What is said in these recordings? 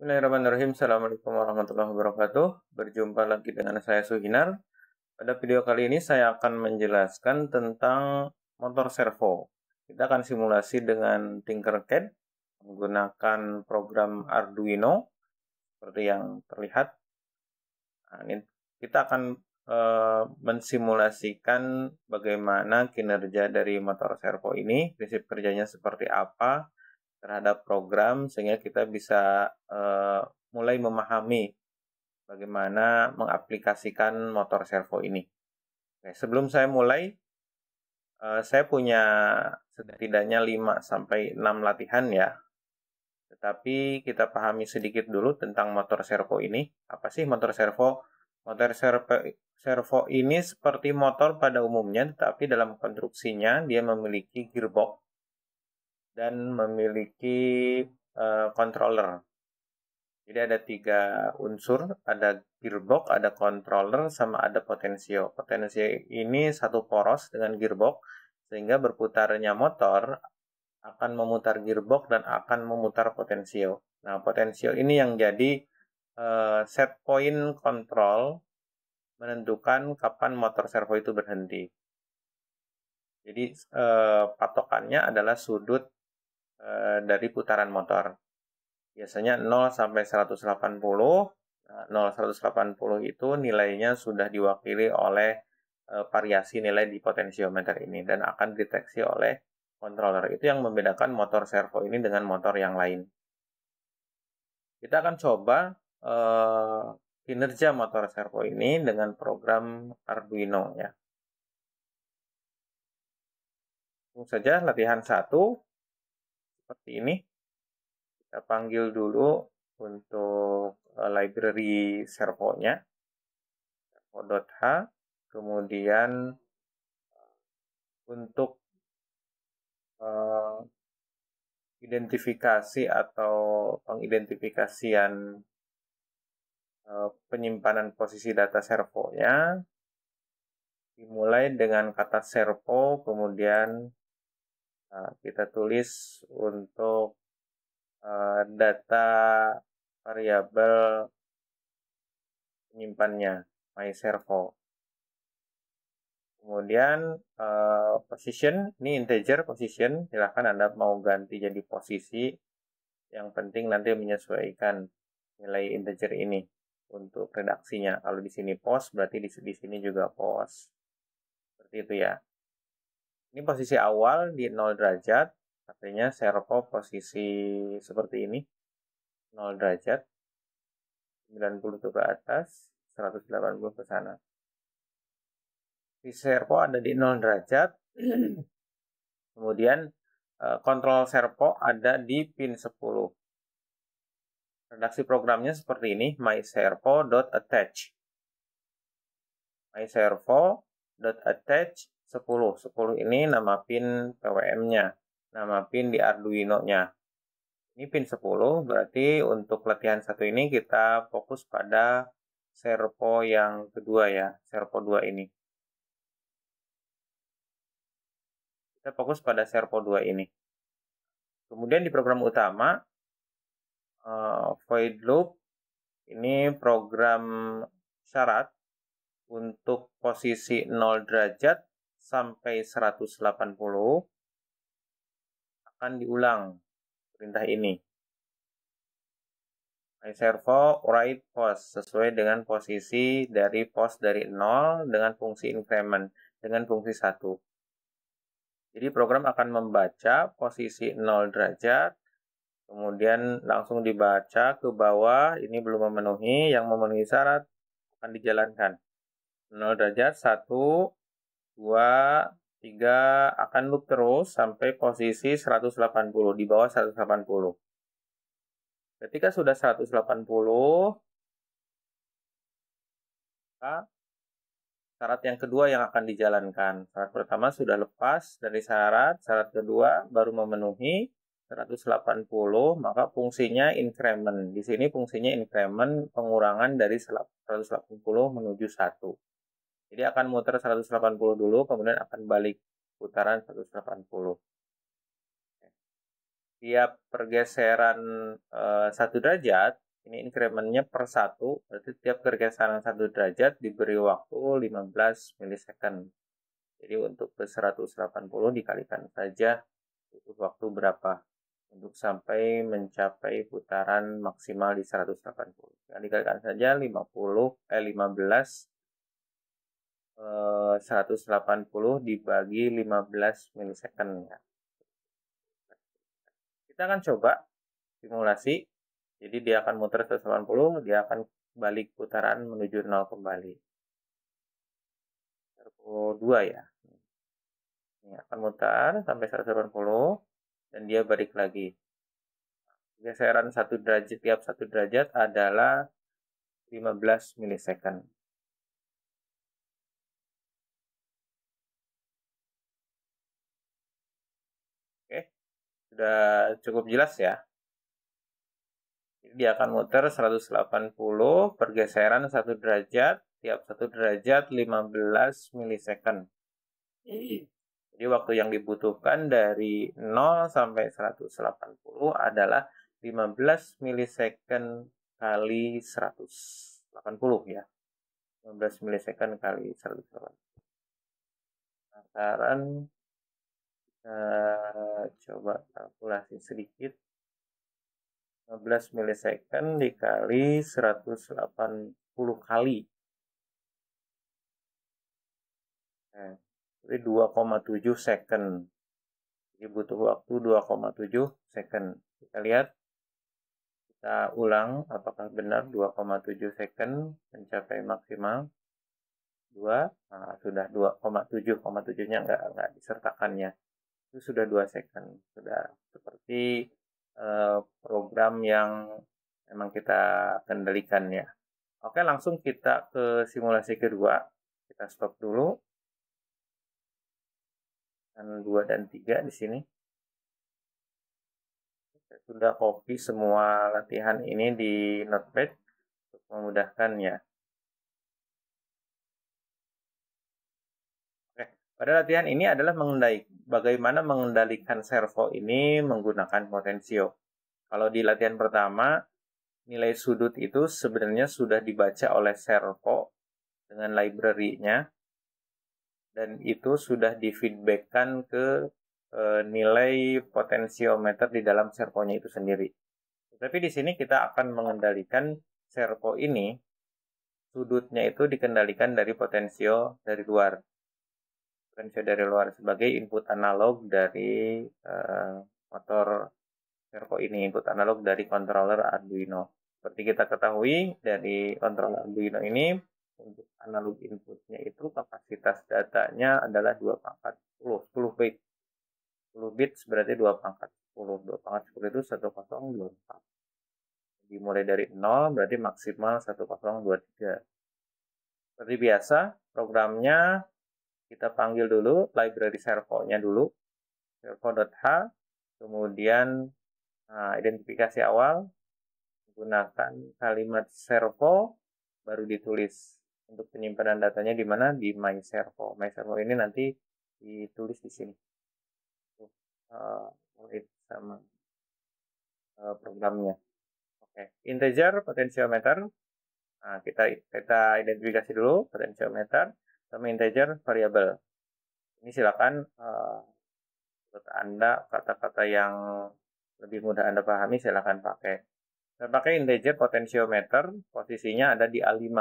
Bismillahirrahmanirrahim. Assalamualaikum warahmatullahi wabarakatuh. Berjumpa lagi dengan saya Suhinar. Pada video kali ini saya akan menjelaskan tentang motor servo. Kita akan simulasi dengan Tinkercad menggunakan program Arduino seperti yang terlihat. Nah, ini kita akan mensimulasikan bagaimana kinerja dari motor servo ini, prinsip kerjanya seperti apa terhadap program, sehingga kita bisa mulai memahami bagaimana mengaplikasikan motor servo ini. Oke, sebelum saya mulai, saya punya setidaknya 5-6 latihan ya. Tetapi kita pahami sedikit dulu tentang motor servo ini. Apa sih motor servo? Motor servo ini seperti motor pada umumnya, tetapi dalam konstruksinya dia memiliki gearbox dan memiliki controller. Jadi ada 3 unsur, ada gearbox, ada controller, sama ada potensio. Potensio ini satu poros dengan gearbox, sehingga berputarnya motor akan memutar gearbox dan akan memutar potensio. Nah, potensio ini yang jadi set point control menentukan kapan motor servo itu berhenti. Jadi patokannya adalah sudut dari putaran motor. Biasanya 0 sampai 180. Nah, 0 180 itu nilainya sudah diwakili oleh variasi nilai di potensiometer ini dan akan dideteksi oleh controller. Itu yang membedakan motor servo ini dengan motor yang lain. Kita akan coba kinerja motor servo ini dengan program Arduino ya. Langsung saja latihan 1 seperti ini. Kita panggil dulu untuk library servonya, servo.h. Kemudian untuk identifikasi atau pengidentifikasian penyimpanan posisi data servonya dimulai dengan kata servo, kemudian kita tulis untuk data variabel penyimpannya myServo. Kemudian position, ini integer position, silahkan Anda mau ganti jadi posisi. Yang penting nanti menyesuaikan nilai integer ini untuk redaksinya. Kalau di sini pos, berarti di sini juga pos. Seperti itu ya. Ini posisi awal di 0 derajat, artinya servo posisi seperti ini. 0 derajat, 90 itu ke atas, 180 ke sana. Di servo ada di 0 derajat, kemudian kontrol servo ada di pin 10. Redaksi programnya seperti ini, myservo.attach. myservo.attach 10. 10 ini nama pin PWM-nya, nama pin di Arduino-nya. Ini pin 10, berarti untuk latihan 1 ini kita fokus pada servo yang kedua ya, servo 2 ini. Kita fokus pada servo 2 ini. Kemudian di program utama, void loop, ini program syarat untuk posisi 0 derajat sampai 180 akan diulang perintah ini. myServo write post sesuai dengan posisi dari post dari 0 dengan fungsi increment dengan fungsi 1. Jadi program akan membaca posisi 0 derajat, kemudian langsung dibaca ke bawah, ini belum memenuhi, yang memenuhi syarat akan dijalankan. 0 derajat, 1, 2, 3, akan loop terus sampai posisi 180, di bawah 180. Ketika sudah 180, maka syarat yang kedua yang akan dijalankan. Syarat pertama sudah lepas dari syarat kedua baru memenuhi 180, maka fungsinya increment. Di sini fungsinya increment, pengurangan dari 180 menuju 1. Jadi akan muter 180 dulu, kemudian akan balik putaran 180. Tiap pergeseran 1 derajat, Ini incrementnya per 1, berarti tiap pergeseran 1 derajat diberi waktu 15 milisecond. Jadi untuk ke 180 dikalikan saja butuh waktu berapa untuk sampai mencapai putaran maksimal di 180. Dikalikan saja 15 180 dibagi 15 milisecond ya. Kita akan coba simulasi. Jadi dia akan muter 180, dia akan balik putaran menuju 0 kembali. Servo 2 ya. Ini akan mutar sampai 180 dan dia balik lagi. Geseran 1 derajat tiap 1 derajat adalah 15 milisecond. Oke, sudah cukup jelas ya. Jadi dia akan muter 180 pergeseran 1 derajat, tiap 1 derajat 15 milisecond. Jadi waktu yang dibutuhkan dari 0 sampai 180 adalah 15 milisecond kali 180 ya. 15 milisecond kali 180. Penasaran? Coba kalkulasi sedikit. 15 milisecond dikali 180 kali. Jadi 2,7 second. Jadi butuh waktu 2,7 second. Kita lihat. Kita ulang apakah benar 2,7 second mencapai maksimal. 2, nah, sudah 2,7,7-nya enggak disertakannya. Itu sudah 2 second. Sudah seperti program yang memang kita kendalikan ya. Oke, langsung kita ke simulasi kedua. Kita stop dulu. Dan 2 dan 3 di sini. Saya sudah copy semua latihan ini di Notepad untuk memudahkan ya. Oke, pada latihan ini adalah bagaimana mengendalikan servo ini menggunakan potensio. Kalau di latihan pertama, nilai sudut itu sebenarnya sudah dibaca oleh servo dengan library-nya. Dan itu sudah di-feedback-kan ke nilai potensiometer di dalam servonya itu sendiri. Tapi di sini kita akan mengendalikan servo ini, sudutnya itu dikendalikan dari potensio dari luar. Potensio dari luar sebagai input analog dari motor servo ini, input analog dari controller Arduino. Seperti kita ketahui, dari controller Arduino ini, untuk analog inputnya itu kapasitas datanya adalah 2 pangkat 10 bit. 10 bit berarti 2 pangkat 10. 2 pangkat 10 itu 1024. Dimulai dari 0 berarti maksimal 1023. Seperti biasa, programnya kita panggil dulu library servonya dulu, servo.h, kemudian identifikasi awal, menggunakan kalimat servo, baru ditulis. Untuk penyimpanan datanya di mana? Di myservo. Myservo ini nanti ditulis di sini. Sama programnya. Oke, integer potensiometer. Nah, kita identifikasi dulu potensiometer sama integer variabel. Ini silakan menurut Anda kata-kata yang lebih mudah Anda pahami silakan pakai. Saya pakai integer potensiometer, posisinya ada di A5.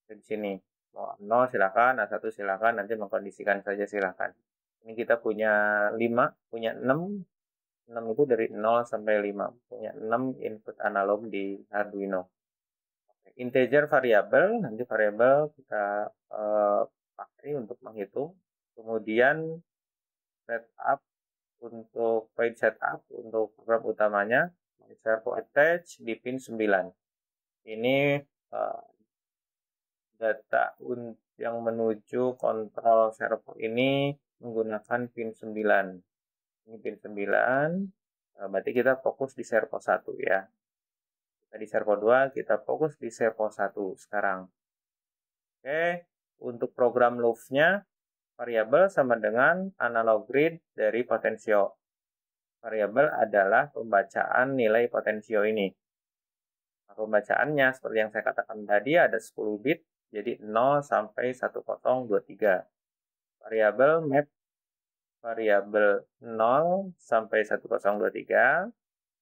Di sini. Mau 0 silakan, A1 silakan, nanti mengkondisikan saja silakan. Ini kita punya 5, punya 6. 6 itu dari 0 sampai 5. Punya 6 input analog di Arduino. Integer variabel, nanti variabel kita pakai untuk menghitung. Kemudian setup untuk page setup untuk program utamanya servo attach di pin 9. Ini data yang menuju kontrol servo ini menggunakan pin 9. Ini pin 9. Berarti kita fokus di servo 1 ya. Kita di servo 2, kita fokus di servo 1 sekarang. Oke, untuk program loop-nya variabel sama dengan analog read dari potensio. Variabel adalah pembacaan nilai potensio ini. pembacaannya seperti yang saya katakan tadi ada 10 bit, jadi 0 sampai 1023. Variabel map variabel 0 sampai 1023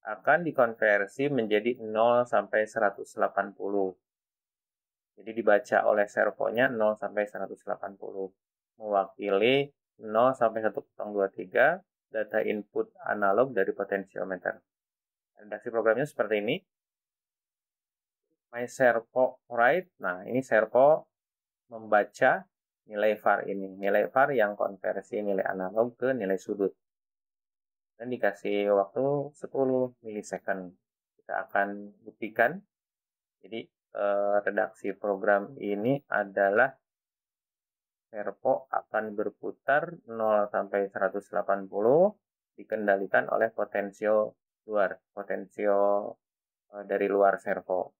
akan dikonversi menjadi 0 sampai 180. Jadi dibaca oleh servonya 0 sampai 180. Mewakili 0 sampai 1023 data input analog dari potensiometer. Redaksi programnya seperti ini. My servo write. Nah, ini servo membaca nilai var ini. Nilai var yang konversi nilai analog ke nilai sudut. Dan dikasih waktu 10 milisecond. Kita akan buktikan. Jadi, redaksi program ini adalah servo akan berputar 0 sampai 180 dikendalikan oleh potensio luar, potensio dari luar servo.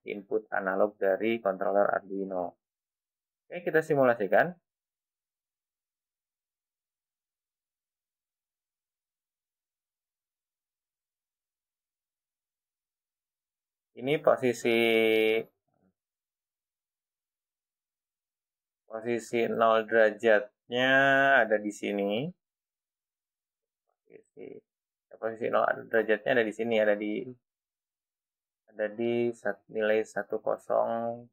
Input analog dari controller Arduino. Oke, kita simulasikan. Ini posisi 0 derajatnya ada di sini. Posisi 0 derajatnya ada di sini, ada di nilai 10.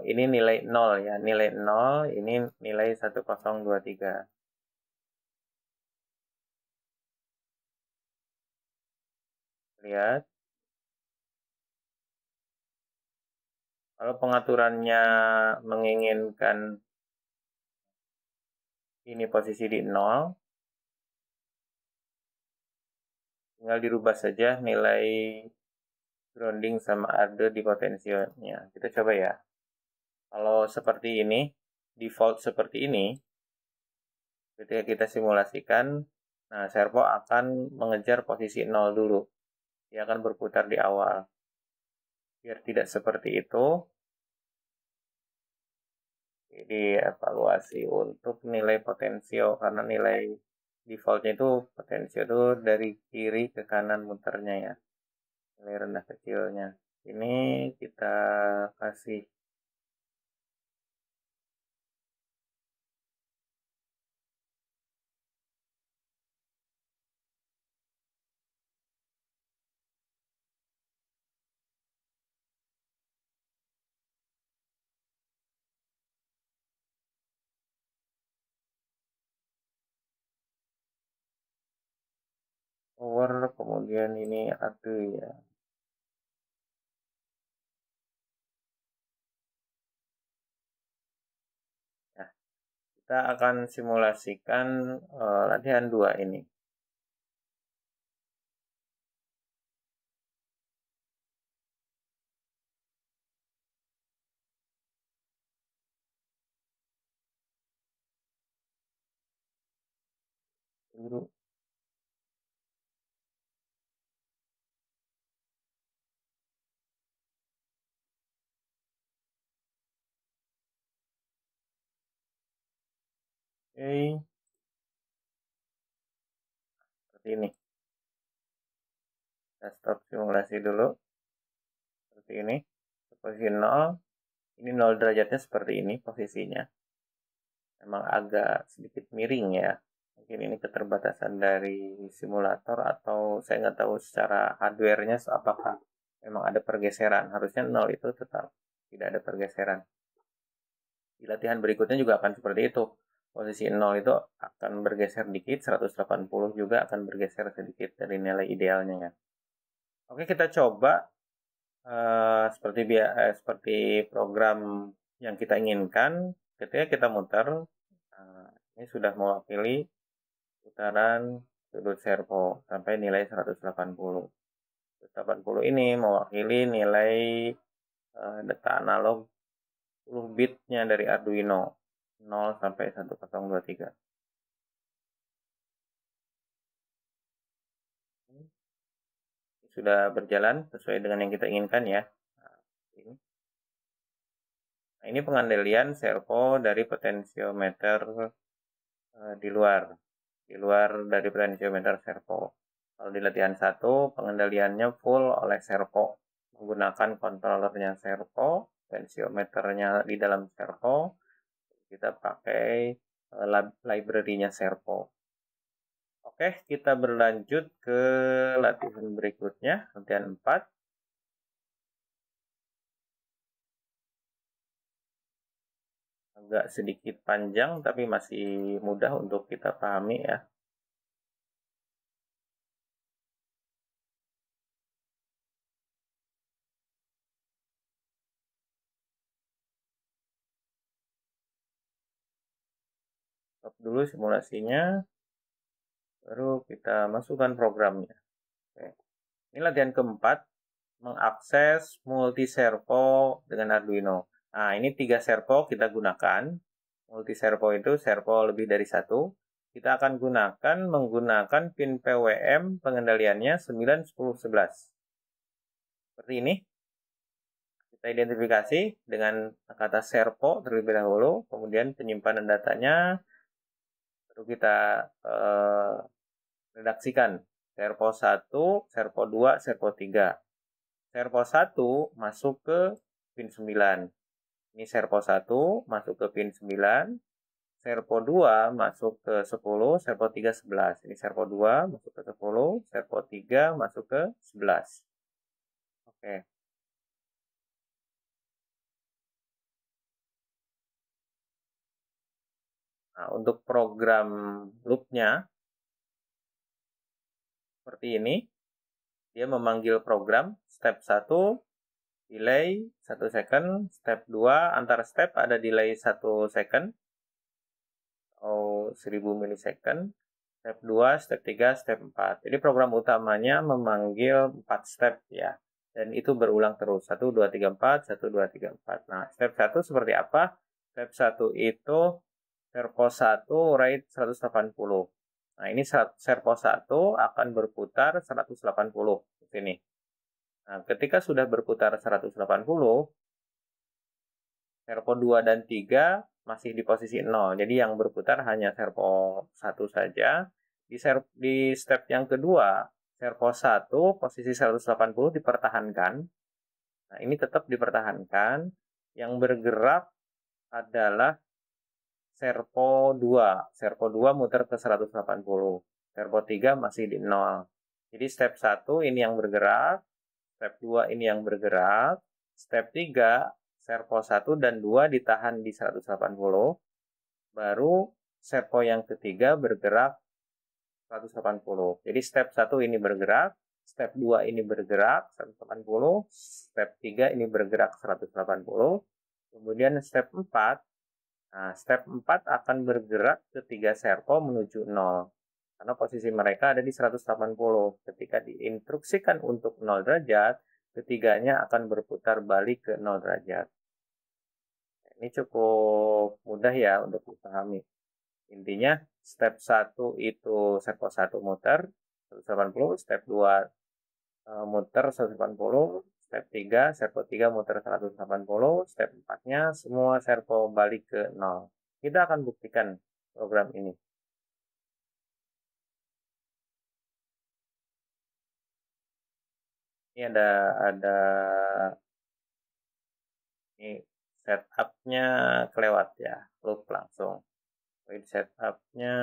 Ini nilai 0 ya, nilai 0, ini nilai 1023. Lihat. Kalau pengaturannya menginginkan ini posisi di 0, tinggal dirubah saja nilai grounding sama ardo di potensionya. Kita coba ya. Kalau seperti ini, default seperti ini, ketika kita simulasikan, nah servo akan mengejar posisi 0 dulu. Dia akan berputar di awal. Biar tidak seperti itu, jadi evaluasi untuk nilai potensio, karena nilai defaultnya itu potensio itu dari kiri ke kanan muternya ya. Nilai rendah kecilnya. Ini kita kasih power, kemudian ini ada ya. Nah, kita akan simulasikan latihan 2 ini. Dulu. Oke. Seperti ini. Kita stop simulasi dulu. Seperti ini. Posisi 0. Ini 0 derajatnya seperti ini posisinya. Memang agak sedikit miring ya. Mungkin ini keterbatasan dari simulator atau saya nggak tahu secara hardware-nya apakah memang ada pergeseran. Harusnya 0 itu tetap tidak ada pergeseran. Di latihan berikutnya juga akan seperti itu. Posisi 0 itu akan bergeser dikit, 180 juga akan bergeser sedikit dari nilai idealnya ya. Oke, kita coba seperti program yang kita inginkan. Ketika kita muter, ini sudah mewakili putaran sudut servo sampai nilai 180. 180 ini mewakili nilai data analog 10 bitnya dari Arduino 0 sampai 1023. Sudah berjalan sesuai dengan yang kita inginkan ya. Nah, ini pengandalian servo dari potensiometer di luar dari potensiometer servo. Kalau di latihan 1, pengendaliannya full oleh servo, menggunakan kontrolernya servo, tensiometernya di dalam servo, kita pakai library-nya servo. Oke, kita berlanjut ke latihan berikutnya, latihan 4. Agak sedikit panjang, tapi masih mudah untuk kita pahami ya. Stop dulu simulasinya, baru kita masukkan programnya. Oke. Ini latihan keempat, mengakses multi servo dengan Arduino. Nah, ini 3 servo kita gunakan. Multi servo itu servo lebih dari 1. Kita akan gunakan menggunakan pin PWM pengendaliannya 9, 10, 11. Seperti ini. Kita identifikasi dengan kata servo terlebih dahulu, kemudian penyimpanan datanya, baru kita redaksikan servo 1, servo 2, servo 3. Servo 1 masuk ke pin 9. Ini servo 1 masuk ke pin 9. Servo 2 masuk ke 10, servo 3 11. Ini servo 2 masuk ke 10, servo 3 masuk ke 11. Oke. Nah, untuk program loop-nya seperti ini. Dia memanggil program step 1 delay 1 second, step 2 antara step ada delay 1 second atau 1000 millisecond, step 2, step 3, step 4. Jadi program utamanya memanggil 4 step ya. Dan itu berulang terus. 1, 2, 3, 4, 1, 2, 3, 4. Nah, step 1 seperti apa? Step 1 itu servo 1 rate 180. Nah, ini servo 1 akan berputar 180 di sini. Nah, ketika sudah berputar 180, servo 2 dan 3 masih di posisi 0. Jadi yang berputar hanya servo 1 saja. Di step yang kedua, servo 1 posisi 180 dipertahankan. Nah, ini tetap dipertahankan. Yang bergerak adalah servo 2. Servo 2 muter ke 180. Servo 3 masih di 0. Jadi step 1 ini yang bergerak. Step 2 ini yang bergerak. Step 3, servo 1 dan 2 ditahan di 180. Baru servo yang ketiga bergerak 180. Jadi step 1 ini bergerak. Step 2 ini bergerak 180. Step 3 ini bergerak 180. Kemudian step 4. Nah, step 4 akan bergerak ke 3 servo menuju 0. Karena posisi mereka ada di 180. Ketika diinstruksikan untuk 0 derajat, ketiganya akan berputar balik ke 0 derajat. Ini cukup mudah ya untuk dipahami. Intinya, step 1 itu servo 1 muter 180, step 2 muter 180, step 3, servo 3 muter 180, step 4-nya semua servo balik ke 0. Kita akan buktikan program ini. Ini ada ini setup-nya kelewat ya, loop langsung. Setup-nya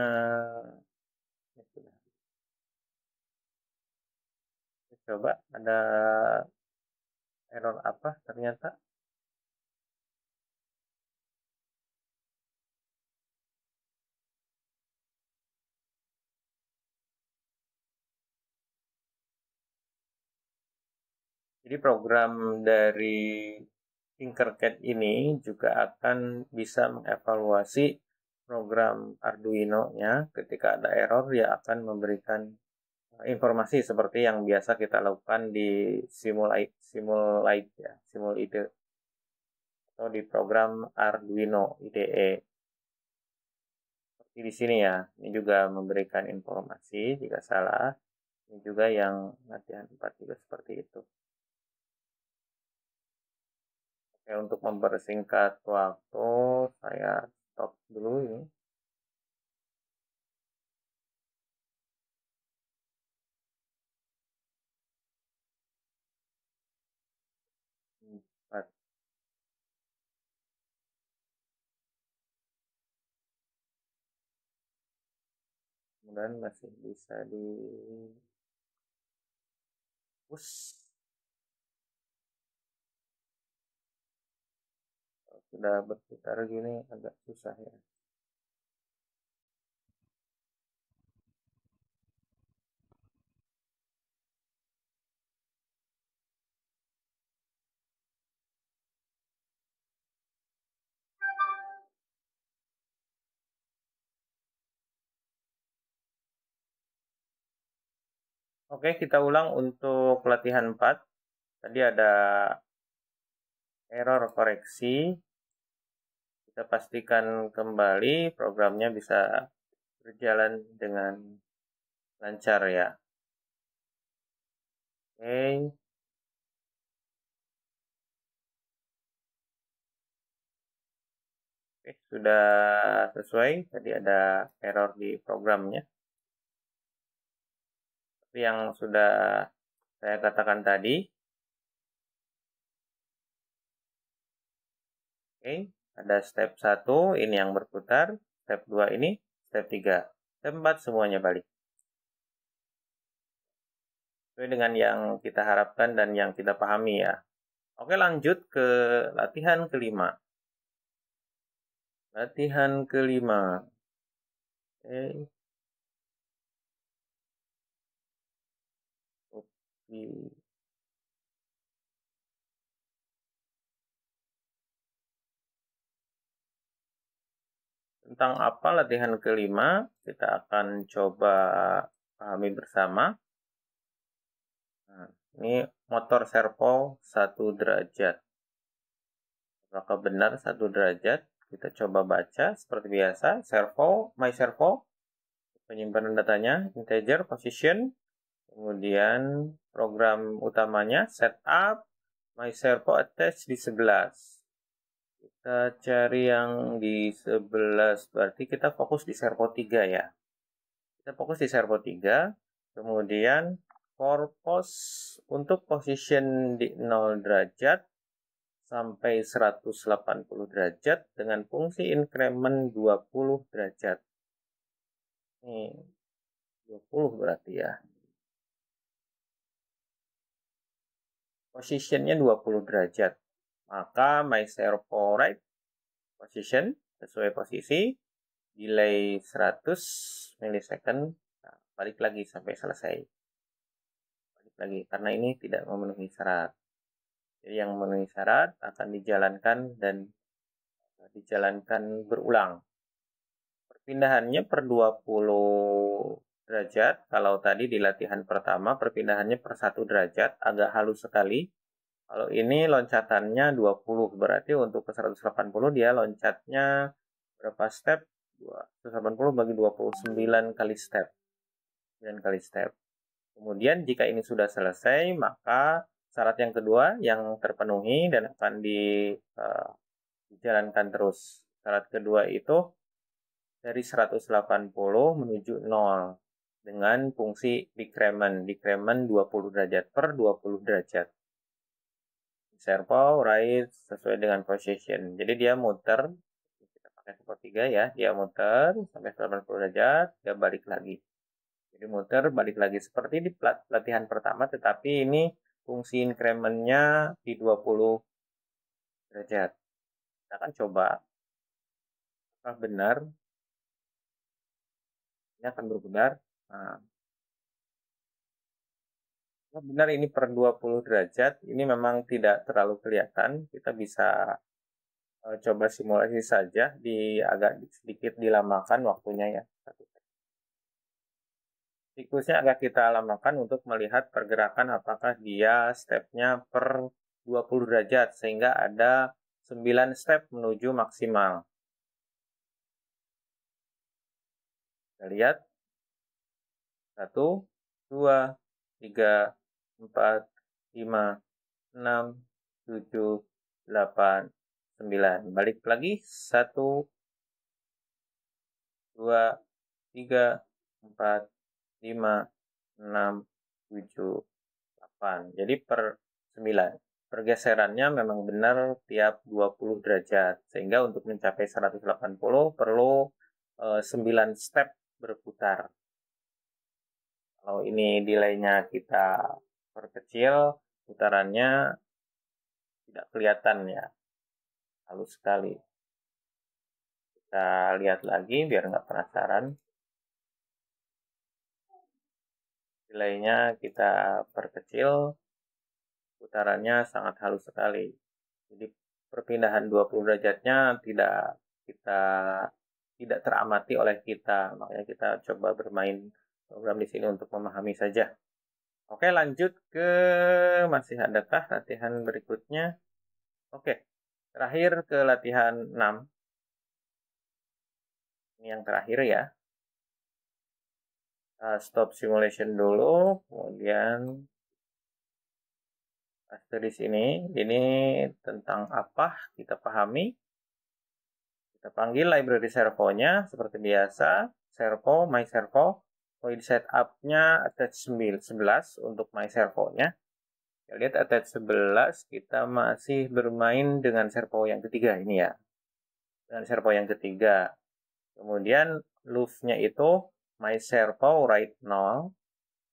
coba ada error apa ternyata. Jadi program dari Tinkercad ini juga akan bisa mengevaluasi program Arduino-nya. Ketika ada error, dia akan memberikan informasi seperti yang biasa kita lakukan di Simulite ya, Simulide atau di program Arduino IDE. Seperti di sini ya, ini juga memberikan informasi jika salah. Ini juga yang latihan 4 juga seperti itu. Oke, untuk mempersingkat waktu, saya stop dulu ini. Mudah-mudahan masih bisa di push. Sudah berputar gini agak susah ya. Oke, kita ulang untuk latihan 4. Tadi ada error koreksi. Kita pastikan kembali programnya bisa berjalan dengan lancar ya. Oke. Oke, sudah sesuai. Tadi ada error di programnya. Tapi yang sudah saya katakan tadi. Oke, ada step 1, ini yang berputar. Step 2 ini, step 3. Step 4 semuanya balik. Sesuai dengan yang kita harapkan dan yang kita pahami ya. Oke, lanjut ke latihan kelima. Latihan kelima. Oke. Oke. Tentang apa latihan kelima? Kita akan coba pahami bersama. Nah, ini motor servo 1 derajat. Apakah benar 1 derajat? Kita coba baca seperti biasa. Servo, my servo. Penyimpanan datanya, integer, position. Kemudian program utamanya, setup, my servo attach di 11. Kita cari yang di 11, berarti kita fokus di servo 3 ya. Kita fokus di servo 3, kemudian for post untuk position di 0 derajat sampai 180 derajat dengan fungsi increment 20 derajat. Ini 20 berarti ya. Positionnya 20 derajat. Maka my servo right position sesuai posisi, delay 100 milisecond, nah, balik lagi sampai selesai. Balik lagi karena ini tidak memenuhi syarat. Jadi yang memenuhi syarat akan dijalankan dan dijalankan berulang. Perpindahannya per 20 derajat. Kalau tadi di latihan pertama perpindahannya per 1 derajat, agak halus sekali. Kalau ini loncatannya 20, berarti untuk ke 180 dia loncatnya berapa step? 180 bagi 29 kali step. 9 kali step. Kemudian jika ini sudah selesai, maka syarat yang kedua yang terpenuhi dan akan dijalankan terus. Syarat kedua itu dari 180 menuju 0 dengan fungsi decrement 20 derajat per 20 derajat. Servo right sesuai dengan position. Jadi dia muter, kita pakai sepertiga ya, dia muter sampai 80 derajat, dia balik lagi. Jadi muter balik lagi seperti di latihan pertama, tetapi ini fungsi incrementnya di 20 derajat. Kita akan coba apakah benar. Ini akan berputar. Nah, benar ini per 20 derajat, ini memang tidak terlalu kelihatan. Kita bisa coba simulasi saja, agak sedikit dilamakan waktunya ya. Siklusnya agak kita lamakan untuk melihat pergerakan apakah dia stepnya per 20 derajat, sehingga ada 9 step menuju maksimal. Kita lihat. 1, 2, 3, 4, 5, 6, 7, 8, 9. Balik lagi. 1, 2, 3, 4, 5, 6, 7, 8. Jadi per 9. Pergeserannya memang benar tiap 20 derajat. Sehingga untuk mencapai 180 perlu 9 step berputar. Kalau ini delaynya kita perkecil, putarannya tidak kelihatan ya, halus sekali. Kita lihat lagi biar nggak penasaran. Delaynya kita perkecil, putarannya sangat halus sekali. Jadi perpindahan 20 derajatnya kita tidak teramati oleh kita. Makanya kita coba bermain program di sini untuk memahami saja. Oke, lanjut ke masih adakah latihan berikutnya? Oke, terakhir ke latihan 6. Ini yang terakhir ya. Stop simulation dulu, kemudian di sini. Ini tentang apa kita pahami. Kita panggil library servo-nya seperti biasa. Servo, my servo. Mau di setup-nya attach 11 untuk my servo-nya. Kita lihat attach 11, kita masih bermain dengan servo yang ketiga ini ya. Dengan servo yang ketiga. Kemudian loop-nya itu my servo right 0.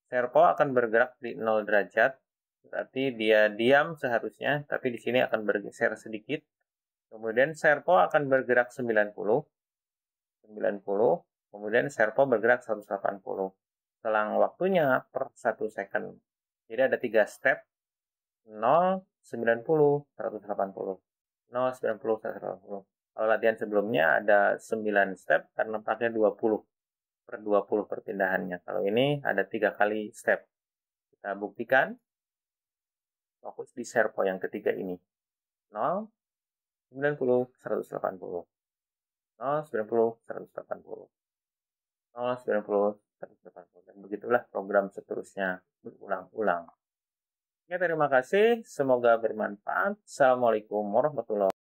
Servo akan bergerak di 0 derajat. Berarti dia diam seharusnya, tapi di sini akan bergeser sedikit. Kemudian servo akan bergerak 90. Kemudian servo bergerak 180. Selang waktunya per 1 second. Jadi ada 3 step. 0, 90, 180. 0, 90, 180. Kalau latihan sebelumnya ada 9 step karena pakai 20 per 20 perpindahannya. Kalau ini ada 3 kali step. Kita buktikan. Fokus di servo yang ketiga ini. 0, 90, 180. 0, 90, 180. 0, 90, 180. Dan begitulah program seterusnya berulang-ulang. Oke, terima kasih. Semoga bermanfaat. Assalamualaikum warahmatullahi wabarakatuh.